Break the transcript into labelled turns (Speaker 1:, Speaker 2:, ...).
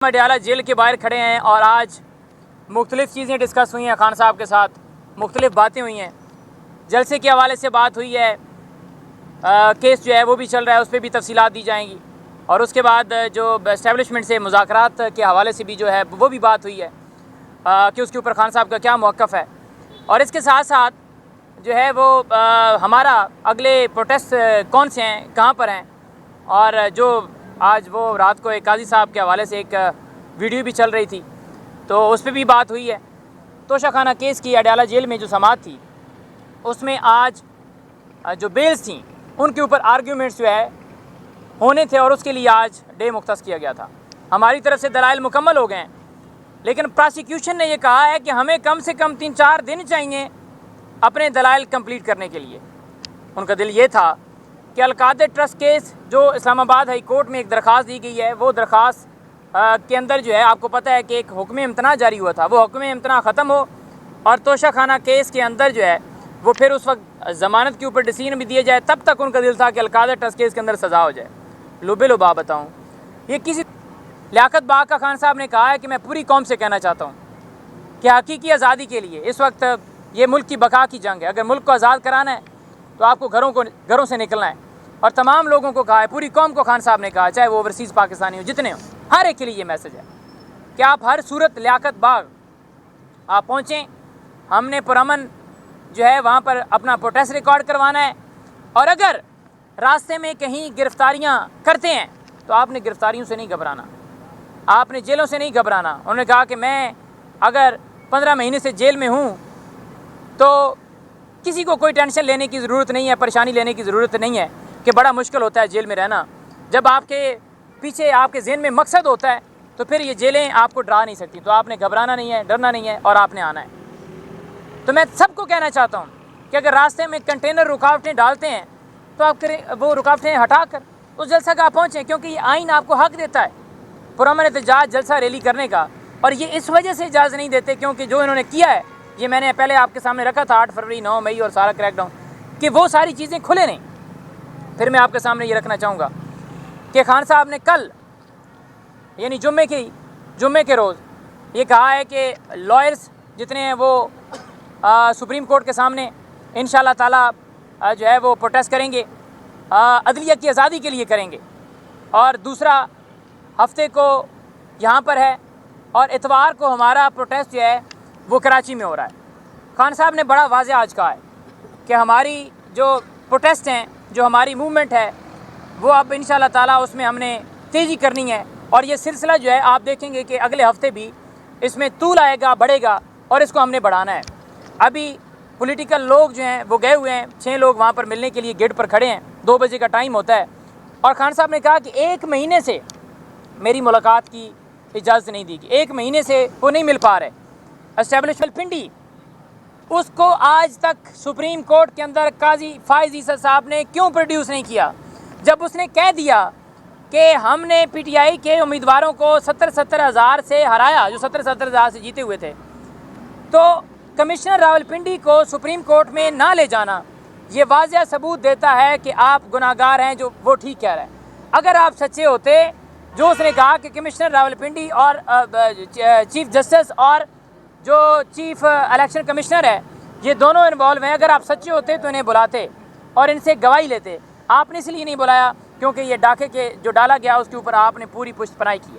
Speaker 1: مڈیالہ jail کے باہر کھڑے ہیں اور آج مختلف چیزیں ڈسکس ہوئی ہیں خان صاحب کے ساتھ، مختلف باتیں ہوئی ہیں، جلسے کے حوالے سے بات ہوئی ہے، کیس جو ہے وہ بھی چل رہا ہے، اس پہ بھی تفصیلات دی جائیں گی، اور اس کے بعد جو اسٹیبلشمنٹ سے مذاکرات کے حوالے سے بھی جو ہے وہ بھی بات ہوئی ہے کہ اس کے اوپر خان صاحب کا کیا موقف ہے، اور اس کے ساتھ ساتھ جو ہے وہ ہمارا اگلے پروٹیسٹ کون سے ہیں، کہاں پر ہیں، اور جو آج وہ رات کو ایک قاضی صاحب کے حوالے سے ایک ویڈیو بھی چل رہی تھی تو اس پہ بھی بات ہوئی ہے۔ توشہ خانہ کیس کی اڈیالہ جیل میں جو سماعت تھی اس میں آج جو بیلز تھیں ان کے اوپر آرگیومنٹس جو ہے ہونے تھے، اور اس کے لیے آج ڈے مختص کیا گیا تھا۔ ہماری طرف سے دلائل مکمل ہو گئے ہیں، لیکن پراسیکیوشن نے یہ کہا ہے کہ ہمیں کم سے کم 3-4 دن چاہیے اپنے دلائل کمپلیٹ کرنے کے لیے۔ ان کا دل یہ تھا کہ القادر ٹرسٹ کیس جو اسلام آباد ہائی کورٹ میں ایک درخواست دی گئی ہے، وہ درخواست کے اندر جو ہے آپ کو پتہ ہے کہ ایک حکم امتناع جاری ہوا تھا، وہ حکم امتناع ختم ہو اور توشہ خانہ کیس کے اندر جو ہے وہ پھر اس وقت ضمانت کے اوپر ڈیسیژن بھی دیا جائے، تب تک ان کا دل تھا کہ القادر ٹرسٹ کیس کے اندر سزا ہو جائے۔ لبے لبا بتاؤں، یہ کسی لیاقت باغ کا خان صاحب نے کہا ہے کہ میں پوری قوم سے کہنا چاہتا ہوں کہ حقیقی آزادی کے لیے اس وقت یہ ملک کی بقا کی جنگ ہے۔ اگر ملک کو آزاد کرانا ہے تو آپ کو گھروں سے نکلنا ہے، اور تمام لوگوں کو کہا ہے، پوری قوم کو خان صاحب نے کہا، چاہے وہ اوورسیز پاکستانی ہو، جتنے ہوں، ہر ایک کے لیے یہ میسج ہے کہ آپ ہر صورت لیاقت باغ آپ پہنچیں۔ ہم نے پرامن جو ہے وہاں پر اپنا پروٹیسٹ ریکارڈ کروانا ہے، اور اگر راستے میں کہیں گرفتاریاں کرتے ہیں تو آپ نے گرفتاریوں سے نہیں گھبرانا، آپ نے جیلوں سے نہیں گھبرانا۔ انہوں نے کہا کہ میں اگر 15 مہینے سے جیل میں ہوں تو کسی کو کوئی ٹینشن لینے کی ضرورت نہیں ہے، پریشانی لینے کی ضرورت نہیں ہے کہ بڑا مشکل ہوتا ہے جیل میں رہنا۔ جب آپ کے پیچھے آپ کے ذہن میں مقصد ہوتا ہے تو پھر یہ جیلیں آپ کو ڈرا نہیں سکتی، تو آپ نے گھبرانا نہیں ہے، ڈرنا نہیں ہے، اور آپ نے آنا ہے۔ تو میں سب کو کہنا چاہتا ہوں کہ اگر راستے میں کنٹینر رکاوٹیں ڈالتے ہیں تو آپ وہ رکاوٹیں ہٹا کر اس جلسہ کا پہنچیں، کیونکہ یہ آئین آپ کو حق دیتا ہے پرامن احتجاج جلسہ ریلی کرنے کا، اور یہ اس وجہ سے اجازت نہیں دیتے کیونکہ جو انہوں نے کیا ہے، یہ میں نے پہلے آپ کے سامنے رکھا تھا 8 فروری 9 مئی اور سارا کریک ڈاؤن، کہ وہ ساری چیزیں کھلے نہیں۔ پھر میں آپ کے سامنے یہ رکھنا چاہوں گا کہ خان صاحب نے کل یعنی جمعے کے روز یہ کہا ہے کہ لائرز جتنے ہیں وہ سپریم کورٹ کے سامنے انشاءاللہ تعالی جو ہے وہ پروٹیسٹ کریں گے، عدلیہ کی آزادی کے لیے کریں گے، اور دوسرا ہفتے کو یہاں پر ہے، اور اتوار کو ہمارا پروٹیسٹ جو ہے وہ کراچی میں ہو رہا ہے۔ خان صاحب نے بڑا واضح آج کہا ہے کہ ہماری جو پروٹیسٹ ہیں، جو ہماری موومنٹ ہے، وہ اب انشاءاللہ تعالیٰ اس میں ہم نے تیزی کرنی ہے، اور یہ سلسلہ جو ہے آپ دیکھیں گے کہ اگلے ہفتے بھی اس میں طول آئے گا، بڑھے گا، اور اس کو ہم نے بڑھانا ہے۔ ابھی پولیٹیکل لوگ جو ہیں وہ گئے ہوئے ہیں، 6 لوگ وہاں پر ملنے کے لیے گیٹ پر کھڑے ہیں، 2 بجے کا ٹائم ہوتا ہے، اور خان صاحب نے کہا کہ 1 مہینے سے میری ملاقات کی اجازت نہیں دی گئی، 1 مہینے سے وہ نہیں مل پا رہے۔ اسٹیبلشمنٹ پنڈی اس کو آج تک سپریم کورٹ کے اندر قاضی فائز عیسیٰ صاحب نے کیوں پروڈیوس نہیں کیا؟ جب اس نے کہہ دیا کہ ہم نے پی ٹی آئی کے امیدواروں کو 70 ہزار سے ہرایا، جو 70 ہزار سے جیتے ہوئے تھے، تو کمشنر راولپنڈی کو سپریم کورٹ میں نہ لے جانا یہ واضح ثبوت دیتا ہے کہ آپ گناہگار ہیں، جو وہ ٹھیک کہہ رہے ہیں۔ اگر آپ سچے ہوتے، جو اس نے کہا کہ کمشنر راولپنڈی اور چیف جسٹس اور جو چیف الیکشن کمشنر ہے یہ دونوں انوالو ہیں، اگر آپ سچے ہوتے تو انہیں بلاتے اور ان سے گواہی لیتے۔ آپ نے اس لیے نہیں بلایا کیونکہ یہ ڈاکے کے جو ڈالا گیا اس کے اوپر آپ نے پوری پشت پناہی کی ہے۔